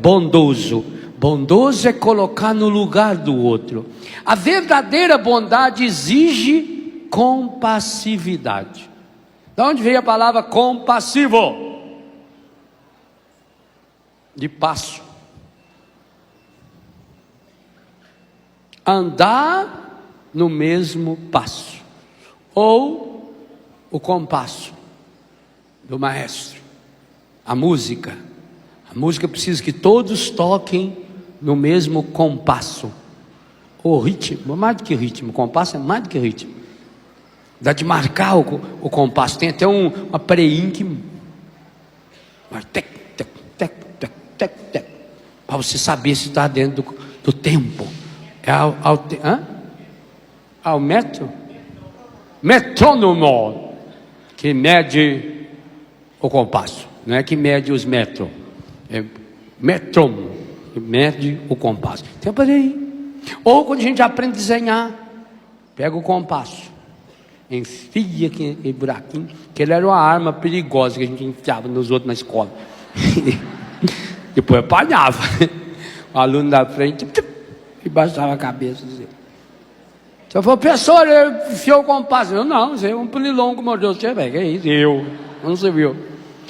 bondoso. Bondoso é colocar no lugar do outro. A verdadeira bondade exige compassividade. De onde veio a palavra compassivo? De passo. Andar no mesmo passo. Ou o compasso do maestro. A música precisa que todos toquem no mesmo compasso. O ritmo, mais do que ritmo, compasso é mais do que ritmo. Dá de marcar o compasso. Tem até uma preinha que vai tec, tec, tec, tec, tec, tec, para você saber se está dentro do tempo. É ao metro? Metrônomo, que mede o compasso. Não é que mede os metros. É metrônomo, que mede o compasso. Tem para aí. Ou quando a gente aprende a desenhar, pega o compasso, enfia aquele buraquinho, que ele era uma arma perigosa que a gente enfiava nos outros na escola. Depois apanhava. O aluno da frente e baixava a cabeça. Você falou, professor, ele enfiou o compasso. Eu não, você é um pernilongo mordeu você, velho. Que é isso? Eu não se viu.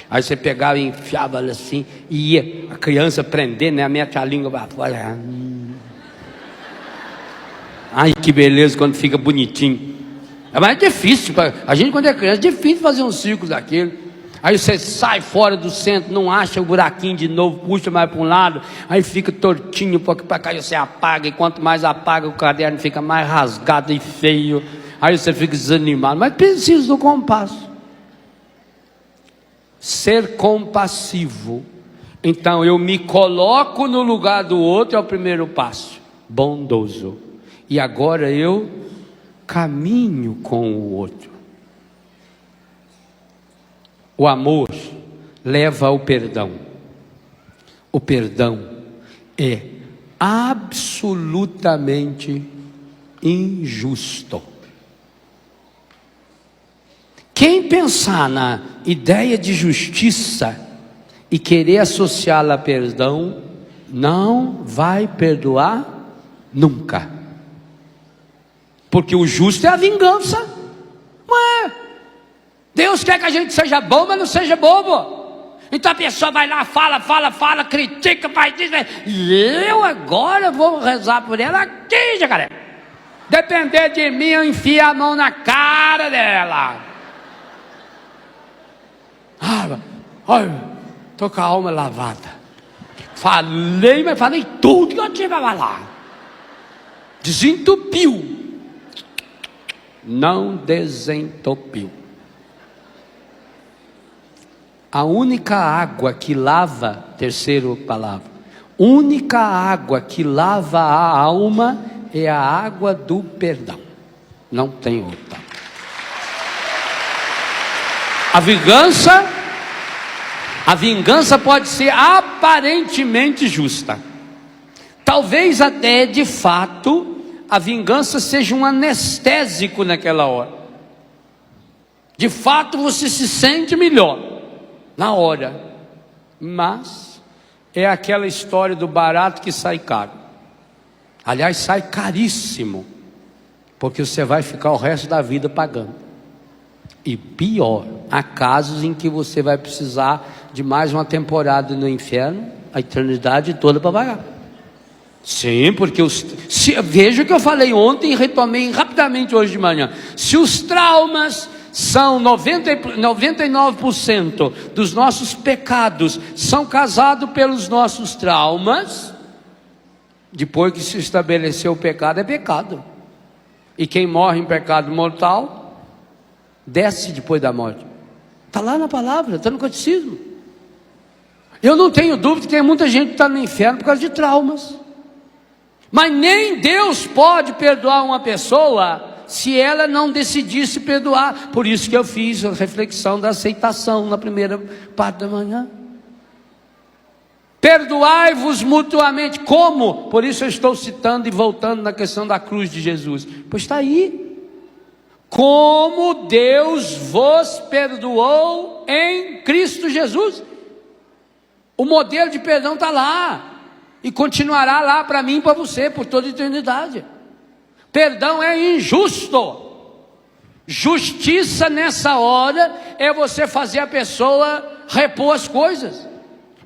Aí você pegava e enfiava assim, e ia a criança prender, né? Mete a língua para fora. Ai, que beleza quando fica bonitinho. Mas é difícil, a gente quando é criança, é difícil fazer um círculo daquele. Aí você sai fora do centro, não acha o buraquinho de novo, puxa mais para um lado, aí fica tortinho, porque para cá você apaga, e quanto mais apaga o caderno fica mais rasgado e feio, aí você fica desanimado, mas precisa do compasso. Ser compassivo, então eu me coloco no lugar do outro, é o primeiro passo, bondoso, e agora eu caminho com o outro. O amor leva ao perdão. O perdão é absolutamente injusto. Quem pensar na ideia de justiça e querer associá-la a perdão, não vai perdoar nunca. Porque o justo é a vingança. Não é? Deus quer que a gente seja bom, mas não seja bobo. Então a pessoa vai lá, fala, critica, faz isso. E eu agora vou rezar por ela aqui, jacaré. Depender de mim, eu enfio a mão na cara dela. Olha, estou com a alma lavada. Falei, mas falei tudo que eu tinha para falar. Desentupiu. Não desentupiu. A única água que lava, terceira palavra, única água que lava a alma é a água do perdão. Não tem outra. A vingança pode ser aparentemente justa. Talvez até de fato a vingança seja um anestésico naquela hora. De fato você se sente melhor na hora, mas é aquela história do barato que sai caro. Aliás, sai caríssimo, porque você vai ficar o resto da vida pagando. E pior, há casos em que você vai precisar de mais uma temporada no inferno, a eternidade toda para pagar. Sim, porque veja o que eu falei ontem e retomei rapidamente hoje de manhã. Se os traumas são 99% dos nossos pecados são causados pelos nossos traumas, depois que se estabeleceu o pecado, é pecado. E quem morre em pecado mortal, desce depois da morte. Está lá na palavra, está no catecismo. Eu não tenho dúvida que tem muita gente que está no inferno por causa de traumas. Mas nem Deus pode perdoar uma pessoa se ela não decidisse perdoar. Por isso que eu fiz a reflexão da aceitação na primeira parte da manhã. Perdoai-vos mutuamente. Como? Por isso eu estou citando e voltando na questão da cruz de Jesus. Pois está aí. Como Deus vos perdoou em Cristo Jesus. O modelo de perdão está lá, e continuará lá para mim e para você, por toda a eternidade. Perdão é injusto. Justiça nessa hora é você fazer a pessoa repor as coisas,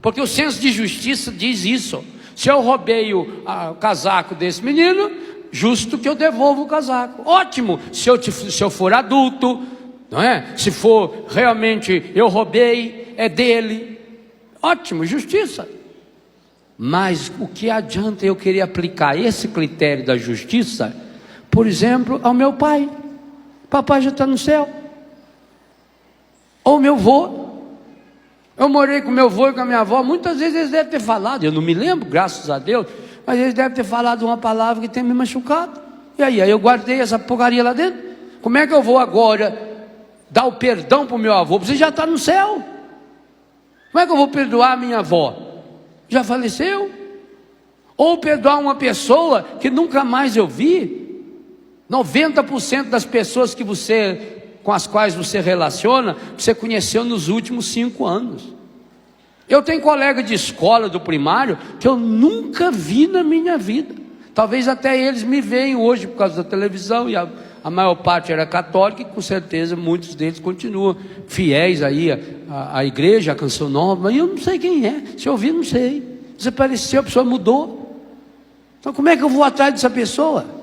porque o senso de justiça diz isso. Se eu roubei o casaco desse menino, justo que eu devolva o casaco. Ótimo, se eu for adulto, não é? Se for realmente eu roubei, é dele. Ótimo, justiça. Mas o que adianta eu querer aplicar esse critério da justiça, por exemplo, ao meu pai? Papai já está no céu. Ou meu avô. Eu morei com meu avô e com a minha avó. Muitas vezes eles devem ter falado, eu não me lembro, graças a Deus, mas eles devem ter falado uma palavra que tem me machucado. E aí eu guardei essa porcaria lá dentro. Como é que eu vou agora dar o perdão para o meu avô? Você já está no céu. Como é que eu vou perdoar a minha avó? Já faleceu? Ou perdoar uma pessoa que nunca mais eu vi? 90% das pessoas com as quais você relaciona, você conheceu nos últimos 5 anos. Eu tenho colega de escola do primário que eu nunca vi na minha vida. Talvez até eles me veem hoje por causa da televisão, e a maior parte era católica, e com certeza muitos deles continuam fiéis aí à igreja, à Canção Nova, mas eu não sei quem é. Se eu vi, não sei. Desapareceu, a pessoa mudou. Então como é que eu vou atrás dessa pessoa?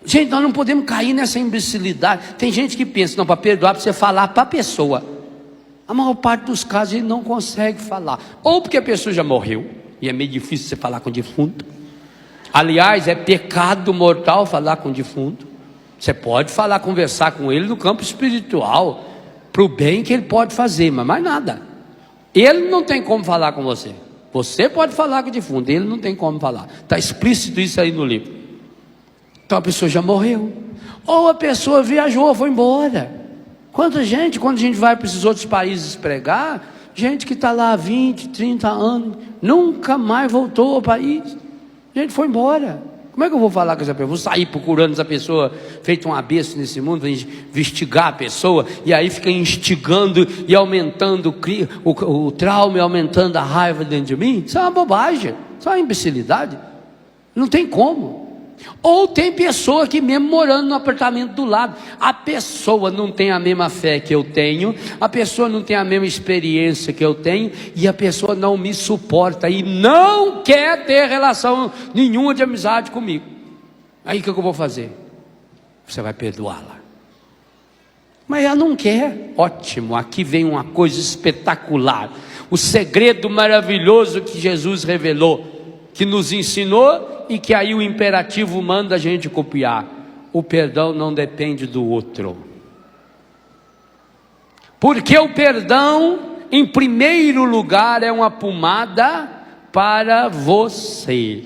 Gente, nós não podemos cair nessa imbecilidade. Tem gente que pensa, não, para perdoar precisa falar para a pessoa. A maior parte dos casos ele não consegue falar, ou porque a pessoa já morreu, e é meio difícil você falar com o defunto. Aliás, é pecado mortal falar com o defunto. Você pode falar, conversar com ele no campo espiritual, para o bem que ele pode fazer, mas mais nada. Ele não tem como falar com você. Você pode falar com o defunto, ele não tem como falar. Está explícito isso aí no livro. Então a pessoa já morreu, ou a pessoa viajou, foi embora. Quando a gente vai para esses outros países pregar, gente que está lá há 20, 30 anos, nunca mais voltou ao país, gente foi embora. Como é que eu vou falar com essa pessoa? Vou sair procurando essa pessoa, feito uma besta nesse mundo, vou investigar a pessoa, e aí fica instigando e aumentando o trauma, e aumentando a raiva dentro de mim? Isso é uma bobagem, isso é uma imbecilidade, não tem como. Ou tem pessoa que mesmo morando no apartamento do lado, a pessoa não tem a mesma fé que eu tenho, a pessoa não tem a mesma experiência que eu tenho, e a pessoa não me suporta e não quer ter relação nenhuma de amizade comigo. Aí o que eu vou fazer? Você vai perdoá-la. Mas ela não quer. Ótimo, aqui vem uma coisa espetacular, o segredo maravilhoso que Jesus revelou, que nos ensinou, e que aí o imperativo manda a gente copiar. O perdão não depende do outro, porque o perdão, em primeiro lugar, é uma pomada para você.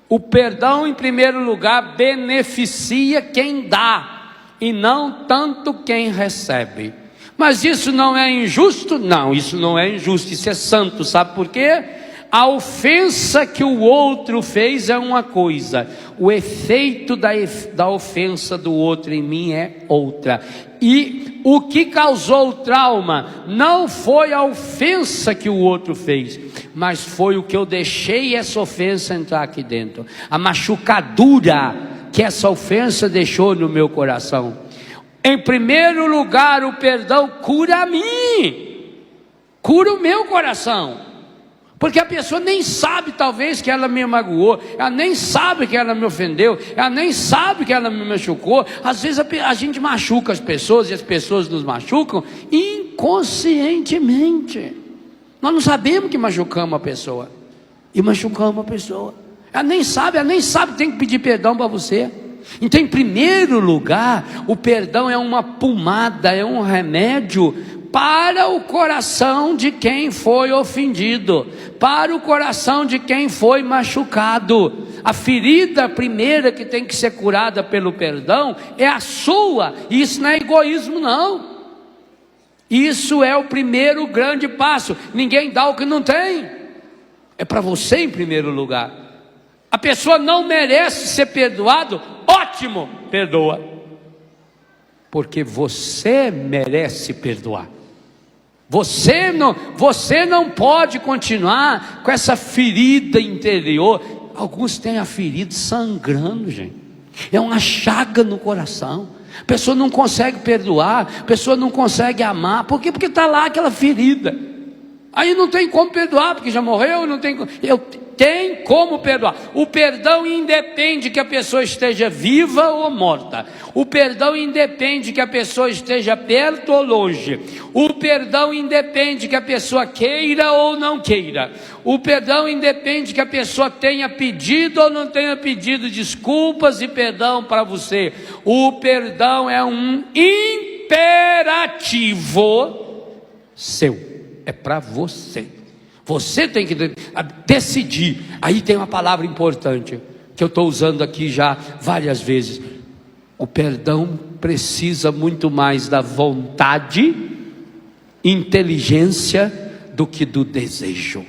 O perdão, em primeiro lugar, beneficia quem dá, e não tanto quem recebe. Mas isso não é injusto? Não, isso não é injusto, isso é santo. Sabe por quê? A ofensa que o outro fez é uma coisa, o efeito da ofensa do outro em mim é outra. E o que causou o trauma não foi a ofensa que o outro fez, mas foi o que eu deixei essa ofensa entrar aqui dentro, a machucadura que essa ofensa deixou no meu coração. Em primeiro lugar, o perdão cura a mim, cura o meu coração. Porque a pessoa nem sabe, talvez, que ela me magoou, ela nem sabe que ela me ofendeu, ela nem sabe que ela me machucou. Às vezes a gente machuca as pessoas, e as pessoas nos machucam inconscientemente. Nós não sabemos que machucamos a pessoa, e machucamos a pessoa. Ela nem sabe que tem que pedir perdão para você. Então, em primeiro lugar, o perdão é uma pomada, é um remédio para o coração de quem foi ofendido, para o coração de quem foi machucado. A ferida primeira que tem que ser curada pelo perdão é a sua. Isso não é egoísmo, não. Isso é o primeiro grande passo. Ninguém dá o que não tem. É para você em primeiro lugar. A pessoa não merece ser perdoado, ótimo, perdoa, porque você merece perdoar. Você não pode continuar com essa ferida interior. Alguns têm a ferida sangrando, gente. É uma chaga no coração. A pessoa não consegue perdoar, a pessoa não consegue amar. Por quê? Porque está lá aquela ferida. Aí não tem como perdoar, porque já morreu, não tem como. Tem como perdoar. O perdão independe que a pessoa esteja viva ou morta. O perdão independe que a pessoa esteja perto ou longe. O perdão independe que a pessoa queira ou não queira. O perdão independe que a pessoa tenha pedido ou não tenha pedido desculpas e perdão para você. O perdão é um imperativo seu. É para você. Você tem que decidir. Aí tem uma palavra importante que eu estou usando aqui já várias vezes. O perdão precisa muito mais da vontade, inteligência, do que do desejo.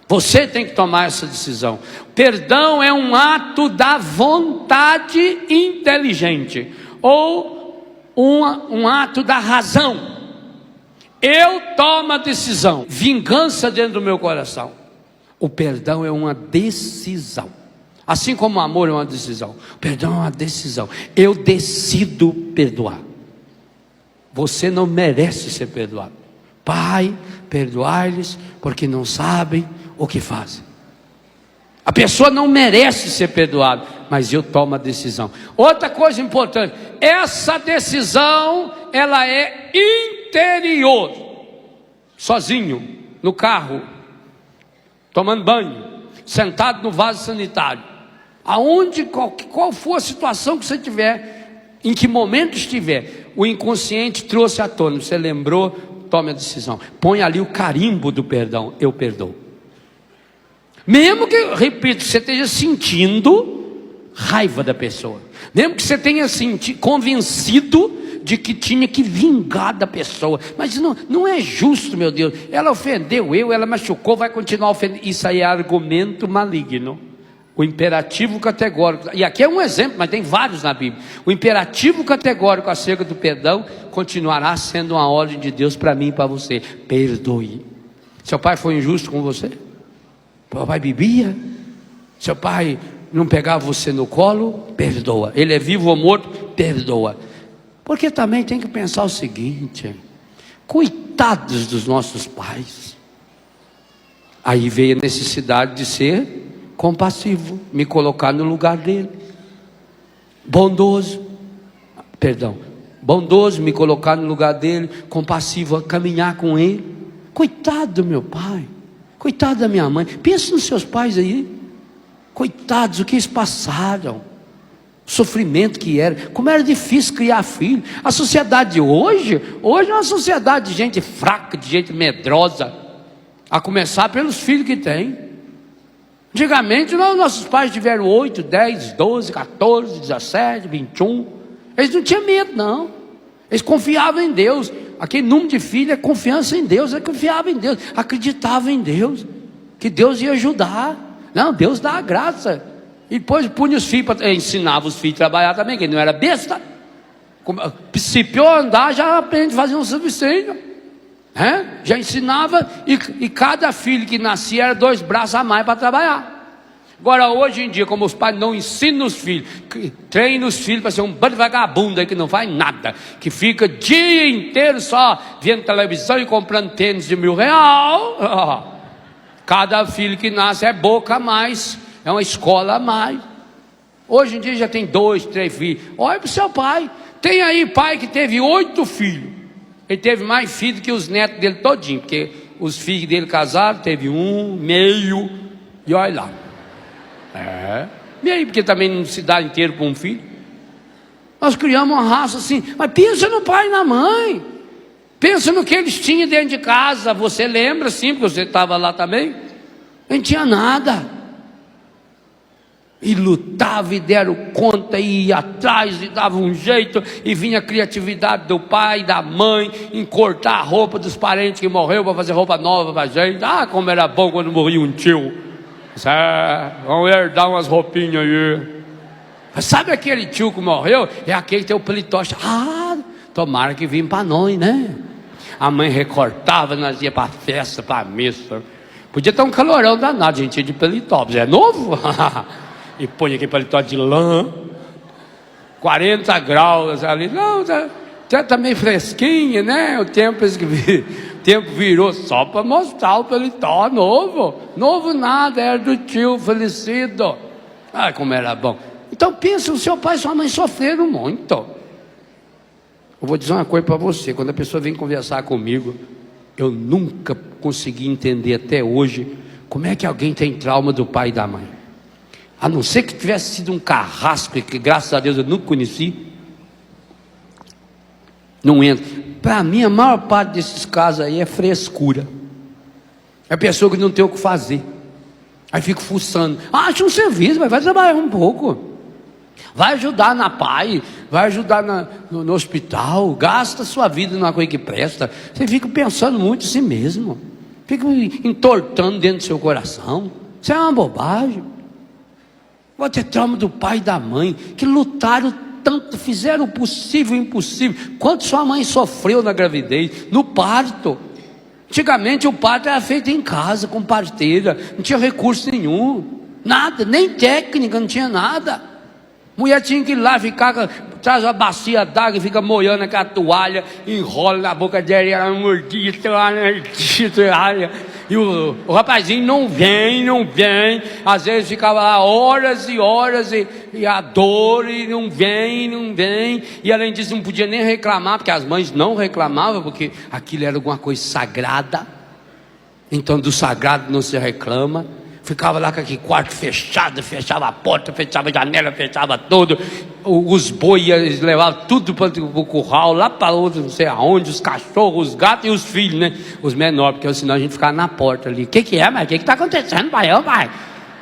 Você tem que tomar essa decisão. Perdão é um ato da vontade inteligente, ou um ato da razão. Eu tomo a decisão. Vingança dentro do meu coração. O perdão é uma decisão. Assim como o amor é uma decisão. O perdão é uma decisão. Eu decido perdoar. Você não merece ser perdoado. Pai, perdoai-lhes, porque não sabem o que fazem. A pessoa não merece ser perdoada, mas eu tomo a decisão. Outra coisa importante, essa decisão, ela é interior. Sozinho, no carro, tomando banho, sentado no vaso sanitário, aonde, qual for a situação que você tiver, em que momento estiver, o inconsciente trouxe à tona, você lembrou, tome a decisão. Põe ali o carimbo do perdão, eu perdoo. Mesmo que, repito, você esteja sentindo raiva da pessoa, mesmo que você tenha convencido de que tinha que vingar da pessoa, mas não é justo, meu Deus, ela ofendeu ela machucou, vai continuar ofendendo. Isso aí é argumento maligno. O imperativo categórico, e aqui é um exemplo, mas tem vários na Bíblia. O imperativo categórico acerca do perdão continuará sendo uma ordem de Deus para mim e para você: perdoe. Seu pai foi injusto com você? Seu pai bebia? Seu pai não pegava você no colo? Perdoa. Ele é vivo ou morto? Perdoa. Porque também tem que pensar o seguinte: coitados dos nossos pais. Aí veio a necessidade de ser compassivo, me colocar no lugar dele. Bondoso, me colocar no lugar dele, compassivo, caminhar com ele. Coitado do meu pai, coitado da minha mãe. Pensa nos seus pais aí, coitados, o que eles passaram, o sofrimento que era, como era difícil criar filho. A sociedade de hoje é uma sociedade de gente fraca, de gente medrosa, a começar pelos filhos que tem. Antigamente nossos pais tiveram 8, 10, 12, 14, 17, 21. Eles não tinham medo, não. Eles confiavam em Deus. Aquele número de filhos é confiança em Deus. Eles confiavam em Deus, acreditavam em Deus, que Deus ia ajudar. Não, Deus dá a graça. E depois punha os filhos, ensinava os filhos a trabalhar também, que ele não era besta. Se pior andar, já aprende a fazer um subsídio. Já ensinava, e cada filho que nascia era 2 braços a mais para trabalhar. Agora hoje em dia, como os pais não ensinam os filhos, treinam os filhos para ser um bando de vagabundo aí que não faz nada, que fica o dia inteiro só vendo televisão e comprando tênis de R$1.000. Cada filho que nasce é boca a mais, é uma escola a mais. Hoje em dia já tem 2, 3 filhos. Olha para o seu pai. Tem aí pai que teve 8 filhos. Ele teve mais filhos que os netos dele todinho, porque os filhos dele casaram, teve 1, meio, e olha lá. Meio, porque também não se dá inteiro para um filho. Nós criamos uma raça assim, mas pensa no pai e na mãe. Pensa no que eles tinham dentro de casa. Você lembra, sim, porque você estava lá também. Não tinha nada. E lutava e deram conta, e ia atrás e dava um jeito, e vinha a criatividade do pai e da mãe em cortar a roupa dos parentes que morreu para fazer roupa nova para a gente. Ah, como era bom quando morria um tio. Vamos herdar umas roupinhas aí. Sabe aquele tio que morreu? É aquele que tem o pelitoche. Ah, tomara que vim para nós, né? A mãe recortava, nós ia para a festa, para a missa. Podia ter um calorão danado, a gente ia de paletó, é novo? E põe aquele paletó de lã, 40 graus ali, não, tá meio fresquinho, né? O tempo virou só para mostrar o paletó novo. Novo nada, era do tio falecido. Ah, como era bom. Então pensa, o seu pai e sua mãe sofreram muito. Eu vou dizer uma coisa para você, quando a pessoa vem conversar comigo, eu nunca consegui entender até hoje como é que alguém tem trauma do pai e da mãe. A não ser que tivesse sido um carrasco, que graças a Deus eu nunca conheci. Não entra. Para mim, a maior parte desses casos aí é frescura. É pessoa que não tem o que fazer. Aí fica fuçando. Acha um serviço, mas vai trabalhar um pouco. Vai ajudar na PAI, vai ajudar no hospital, gasta sua vida numa coisa que presta. Você fica pensando muito em si mesmo. Fica entortando dentro do seu coração. Isso é uma bobagem. Vou ter trauma do pai e da mãe, que lutaram tanto, fizeram o possível e o impossível. Quanto sua mãe sofreu na gravidez, no parto. Antigamente o parto era feito em casa, com parteira, não tinha recurso nenhum, nada, nem técnica, não tinha nada. Mulher tinha que ir lá, traz uma bacia d'água e fica molhando aquela toalha, enrola na boca dela, ela mordia, toalha. E o rapazinho não vem, às vezes ficava lá horas e horas, e a dor, e não vem, e além disso não podia nem reclamar, porque as mães não reclamavam, porque aquilo era alguma coisa sagrada, então do sagrado não se reclama. Ficava lá com aquele quarto fechado, fechava a porta, fechava a janela, fechava tudo. Os bois eles levavam tudo para o curral, lá para outro, não sei aonde, os cachorros, os gatos e os filhos, né? Os menores, porque senão a gente ficava na porta ali. O que é, mas? O que está acontecendo, pai? Pai?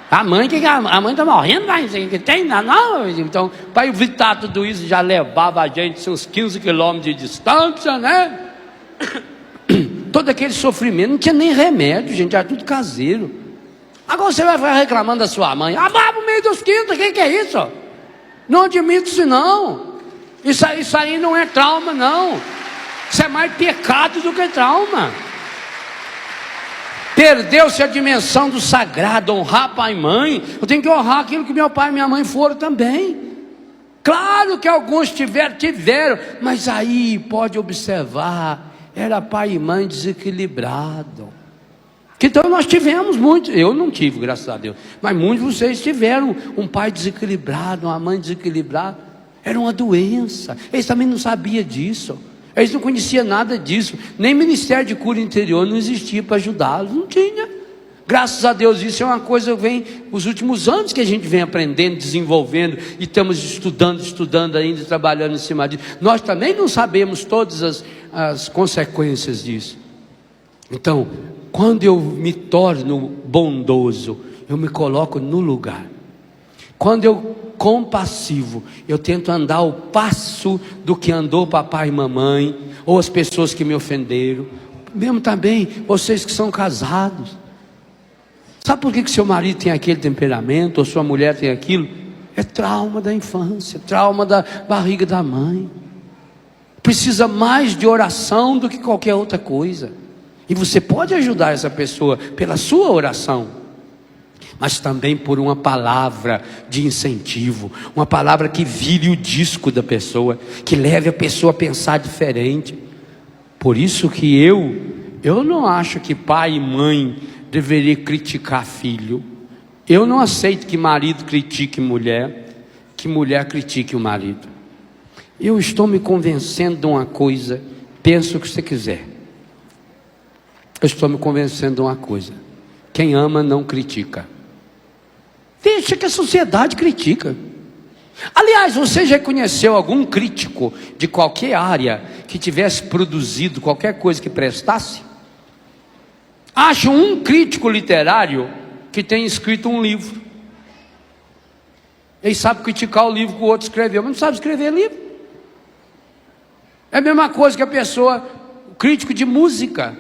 A mãe está morrendo, pai? Que tem? Não. Então, para evitar tudo isso, já levava a gente uns 15 quilômetros de distância, né? Todo aquele sofrimento, não tinha nem remédio, gente, era tudo caseiro. Agora você vai ficar reclamando da sua mãe. Vai pro meio dos quintos, o que é isso? Não admito isso não. Isso aí não é trauma não. Isso é mais pecado do que trauma. Perdeu-se a dimensão do sagrado, honrar pai e mãe. Eu tenho que honrar aquilo que meu pai e minha mãe foram também. Claro que alguns tiveram, mas aí pode observar, era pai e mãe desequilibrado. Então nós tivemos muitos, eu não tive, graças a Deus, mas muitos de vocês tiveram um pai desequilibrado, uma mãe desequilibrada. Era uma doença, eles também não sabiam disso, eles não conheciam nada disso, nem Ministério de Cura Interior não existia para ajudá-los, não tinha. Graças a Deus, isso é uma coisa que vem, os últimos anos que a gente vem aprendendo, desenvolvendo, e estamos estudando ainda, trabalhando em cima disso. Nós também não sabemos todas as consequências disso. Então, quando eu me torno bondoso, eu me coloco no lugar. Quando eu compassivo, eu tento andar ao passo do que andou papai e mamãe, ou as pessoas que me ofenderam. Mesmo também, vocês que são casados. Sabe por que seu marido tem aquele temperamento, ou sua mulher tem aquilo? É trauma da infância, trauma da barriga da mãe. Precisa mais de oração do que qualquer outra coisa. E você pode ajudar essa pessoa pela sua oração, mas também por uma palavra de incentivo, uma palavra que vire o disco da pessoa, que leve a pessoa a pensar diferente. Por isso que eu não acho que pai e mãe deveria criticar filho. Eu não aceito que marido critique mulher, que mulher critique o marido. Eu estou me convencendo de uma coisa, pensa o que você quiser. Eu estou me convencendo de uma coisa: quem ama não critica. Deixa que a sociedade critica. Aliás, você já conheceu algum crítico de qualquer área que tivesse produzido qualquer coisa que prestasse? Acho um crítico literário que tem escrito um livro. Ele sabe criticar o livro que o outro escreveu, mas não sabe escrever livro. É a mesma coisa que a pessoa, o crítico de música.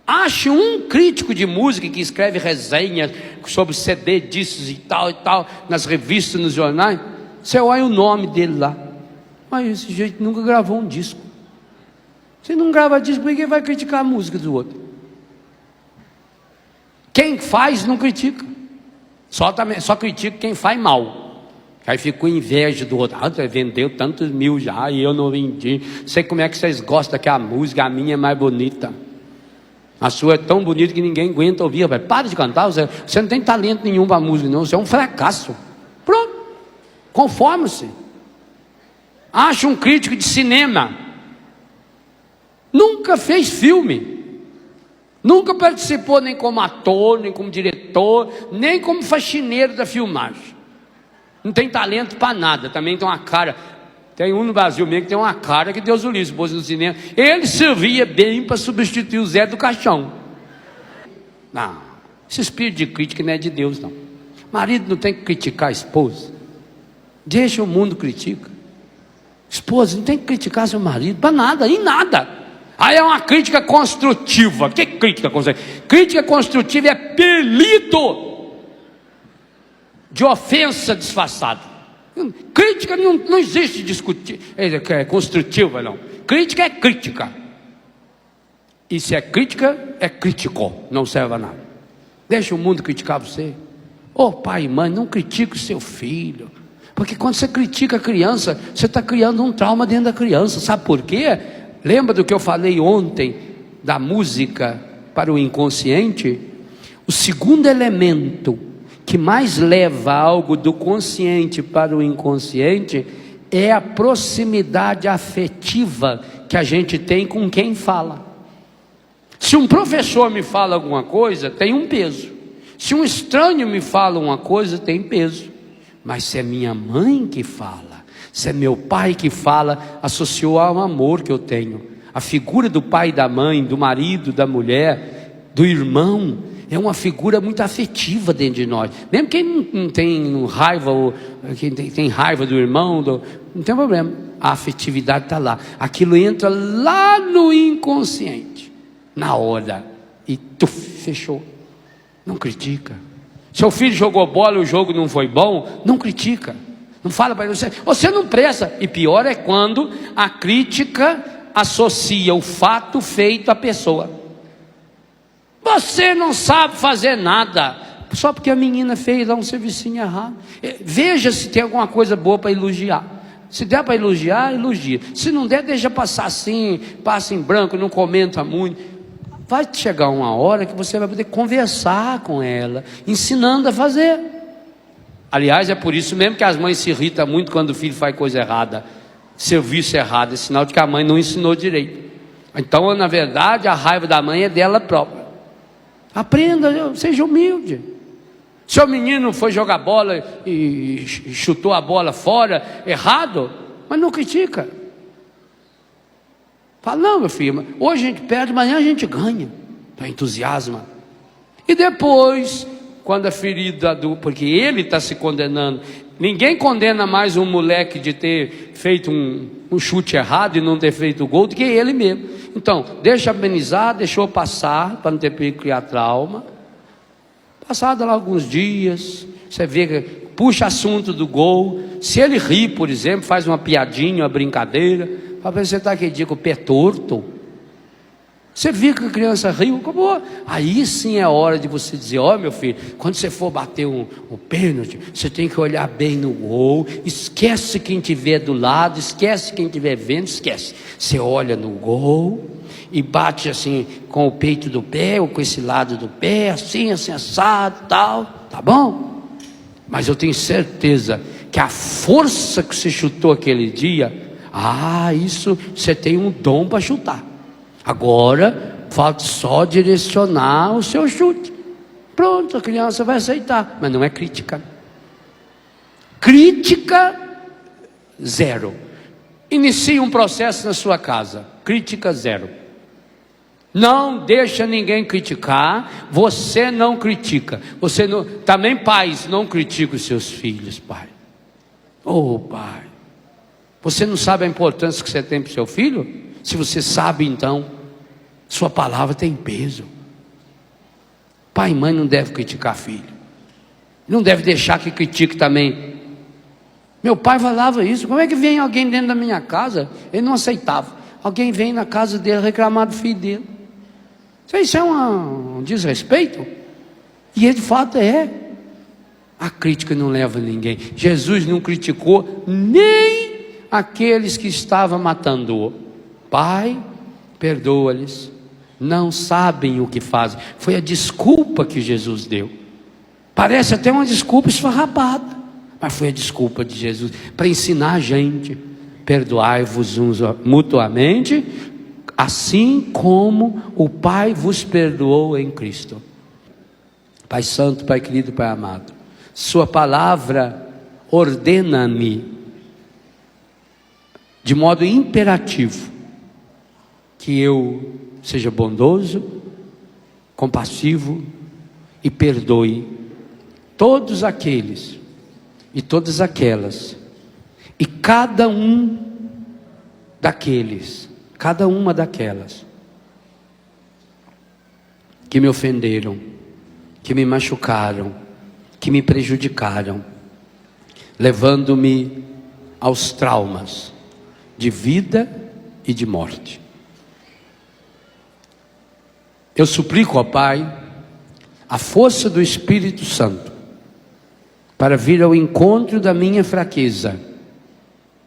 Ache um crítico de música que escreve resenhas sobre CD, discos e tal, nas revistas, nos jornais. Você olha o nome dele lá. Mas esse jeito nunca gravou um disco. Se não grava disco, por que vai criticar a música do outro? Quem faz não critica. Só critica quem faz mal. Aí fica com inveja do outro. Ah, você vendeu tantos mil já e eu não vendi. Sei como é que vocês gostam que a música, a minha é mais bonita. A sua é tão bonita que ninguém aguenta ouvir. Rapaz. Para de cantar, você não tem talento nenhum para a música, não. Você é um fracasso. Pronto. Conforme-se. Acha um crítico de cinema. Nunca fez filme. Nunca participou nem como ator, nem como diretor, nem como faxineiro da filmagem. Não tem talento para nada. Também tem uma cara. Tem um no Brasil mesmo que tem uma cara que Deus o livre, pôs no cinema. Ele servia bem para substituir o Zé do Caixão. Não, esse espírito de crítica não é de Deus, não. Marido não tem que criticar a esposa. Deixa o mundo criticar. Esposa não tem que criticar seu marido para nada, em nada. Aí é uma crítica construtiva. O que é crítica construtiva? Crítica construtiva é apelido de ofensa disfarçada. Crítica não existe construtiva, não. Crítica é crítica. E se é crítica, é crítico. Não serve a nada. Deixa o mundo criticar você. Ô pai e mãe, não critique o seu filho. Porque quando você critica a criança, você está criando um trauma dentro da criança. Sabe por quê? Lembra do que eu falei ontem da música para o inconsciente? O segundo elemento que mais leva algo do consciente para o inconsciente é a proximidade afetiva que a gente tem com quem fala. Se um professor me fala alguma coisa, tem um peso. Se um estranho me fala uma coisa, tem peso. Mas se é minha mãe que fala, se é meu pai que fala, associou ao amor que eu tenho. A figura do pai e da mãe, do marido, da mulher, do irmão, é uma figura muito afetiva dentro de nós. Mesmo quem não tem raiva, ou quem tem raiva do irmão, não tem problema. A afetividade está lá. Aquilo entra lá no inconsciente, na hora, e fechou. Não critica. Seu filho jogou bola e o jogo não foi bom, não critica. Não fala para ele, você não presta. E pior é quando a crítica associa o fato feito à pessoa. Você não sabe fazer nada, só porque a menina fez lá um servicinho errado. Veja se tem alguma coisa boa para elogiar. Se der para elogiar, elogia. Se não der, deixa passar assim, passa em branco, não comenta muito. Vai chegar uma hora que você vai poder conversar com ela, ensinando a fazer. Aliás, é por isso mesmo que as mães se irritam muito quando o filho faz coisa errada, serviço errado, é sinal de que a mãe não ensinou direito. Então, na verdade, a raiva da mãe é dela própria. Aprenda, seja humilde. Se o menino foi jogar bola e chutou a bola fora, errado, mas não critica. Fala, não meu filho, hoje a gente perde, amanhã a gente ganha. Então entusiasma. E depois, quando a ferida porque ele está se condenando. Ninguém condena mais um moleque de ter feito um chute errado e não ter feito o gol do que ele mesmo. Então, deixa amenizar, deixou passar, para não ter perigo criar trauma. Passado lá alguns dias, você vê, puxa assunto do gol. Se ele ri, por exemplo, faz uma piadinha, uma brincadeira, fala, você está aquele dia com o pé torto. Você viu que a criança riu, acabou. Aí sim é hora de você dizer, ó meu filho, quando você for bater um pênalti, você tem que olhar bem no gol, esquece quem estiver do lado, esquece quem estiver vendo, esquece. Você olha no gol e bate assim com o peito do pé, ou com esse lado do pé, assim assado, tal, tá bom? Mas eu tenho certeza que a força que você chutou aquele dia, isso você tem um dom para chutar. Agora, falta só direcionar o seu chute. Pronto, a criança vai aceitar. Mas não é crítica. Crítica, zero. Inicie um processo na sua casa. Crítica, zero. Não deixa ninguém criticar. Você não critica. Você não... Também pais, não critica os seus filhos, pai. Pai. Você não sabe a importância que você tem para o seu filho? Se você sabe, então, sua palavra tem peso. Pai e mãe não deve criticar filho. Não deve deixar que critique também. Meu pai falava isso. Como é que vem alguém dentro da minha casa? Ele não aceitava. alguém vem na casa dele reclamar do filho dele. Isso é um desrespeito? E ele de fato é. A crítica não leva ninguém. Jesus não criticou nem aqueles que estavam matando-o. Pai, perdoa-lhes, não sabem o que fazem. Foi a desculpa que Jesus deu. Parece até uma desculpa esfarrapada, mas foi a desculpa de Jesus para ensinar a gente: perdoai-vos uns mutuamente, assim como o Pai vos perdoou em Cristo. Pai santo, Pai querido, Pai amado, sua palavra ordena-me de modo imperativo que eu seja bondoso, compassivo e perdoe todos aqueles e todas aquelas, e cada um daqueles, cada uma daquelas que me ofenderam, que me machucaram, que me prejudicaram, levando-me aos traumas de vida e de morte. Eu suplico ao Pai a força do Espírito Santo para vir ao encontro da minha fraqueza,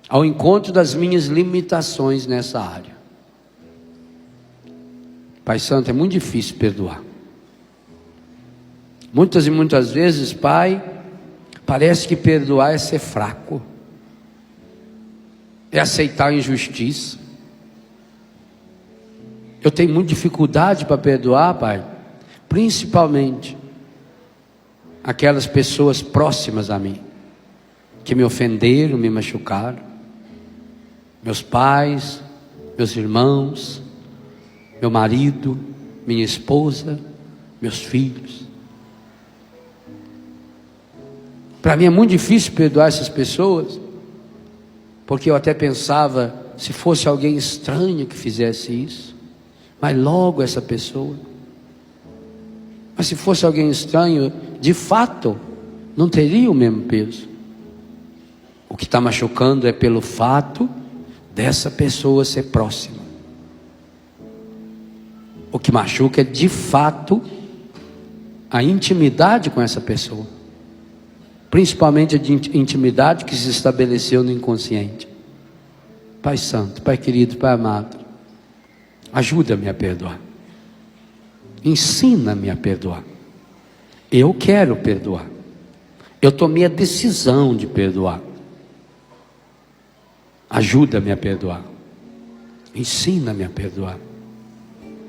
ao encontro das minhas limitações nessa área. Pai Santo, é muito difícil perdoar. Muitas e muitas vezes, Pai, parece que perdoar é ser fraco, é aceitar a injustiça. Eu tenho muita dificuldade para perdoar, Pai, principalmente aquelas pessoas próximas a mim, que me ofenderam, me machucaram, meus pais, meus irmãos, meu marido, minha esposa, meus filhos. Para mim é muito difícil perdoar essas pessoas, porque eu até pensava, se fosse alguém estranho que fizesse isso, mas logo essa pessoa. Mas se fosse alguém estranho, de fato, não teria o mesmo peso. O que está machucando é pelo fato dessa pessoa ser próxima. O que machuca é de fato a intimidade com essa pessoa, principalmente a intimidade que se estabeleceu no inconsciente. Pai Santo, Pai querido, Pai amado, ajuda-me a perdoar, ensina-me a perdoar. Eu quero perdoar, eu tomei a decisão de perdoar. Ajuda-me a perdoar, ensina-me a perdoar.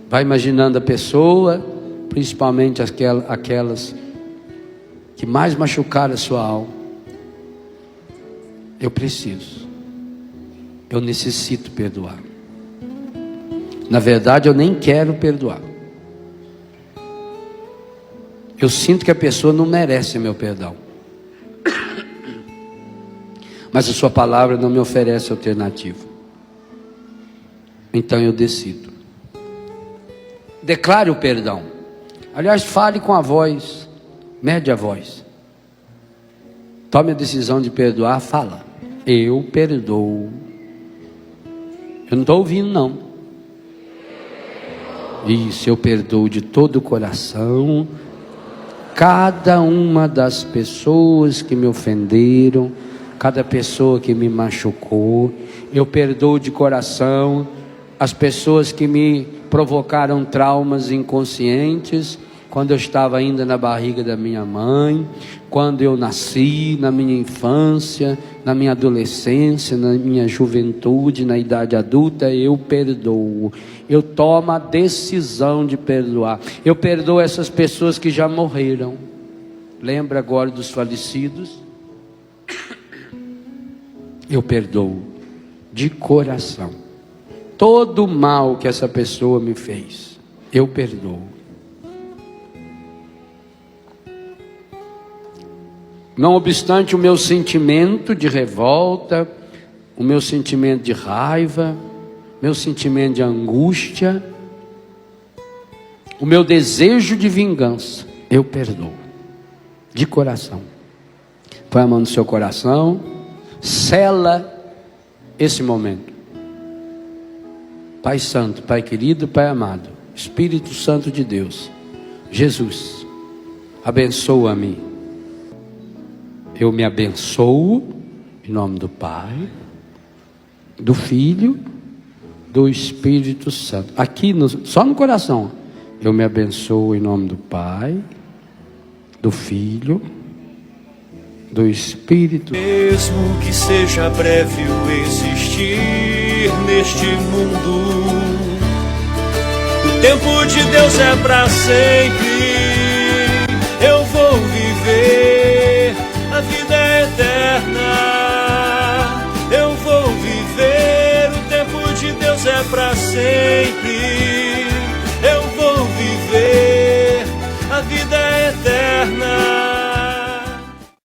Vai imaginando a pessoa, principalmente aquelas que mais machucaram a sua alma. Eu preciso, eu necessito perdoar. Na verdade, eu nem quero perdoar. Eu sinto que a pessoa não merece meu perdão, mas a sua palavra não me oferece alternativa. Então eu decido. Declare o perdão. Aliás, fale com a voz, mede a voz. Tome a decisão de perdoar, fala: eu perdoo. Eu não estou ouvindo, não. Isso, eu perdoo de todo o coração cada uma das pessoas que me ofenderam, cada pessoa que me machucou. Eu perdoo de coração as pessoas que me provocaram traumas inconscientes, quando eu estava ainda na barriga da minha mãe, quando eu nasci, na minha infância, na minha adolescência, na minha juventude, na idade adulta. Eu perdoo, eu tomo a decisão de perdoar. Eu perdoo essas pessoas que já morreram. Lembra agora dos falecidos? Eu perdoo de coração todo o mal que essa pessoa me fez. Eu perdoo. Não obstante o meu sentimento de revolta, o meu sentimento de raiva, meu sentimento de angústia, o meu desejo de vingança, eu perdoo de coração. Põe a mão no seu coração, sela esse momento. Pai Santo, Pai querido, Pai amado, Espírito Santo de Deus, Jesus, abençoa-me. Eu me abençoo em nome do Pai, do Filho, do Espírito Santo. Aqui, só no coração. Eu me abençoo em nome do Pai, do Filho, do Espírito. Mesmo que seja breve o existir neste mundo, o tempo de Deus é para sempre. Eu vou viver a vida eterna. Eu vou viver, o tempo de Deus é para sempre.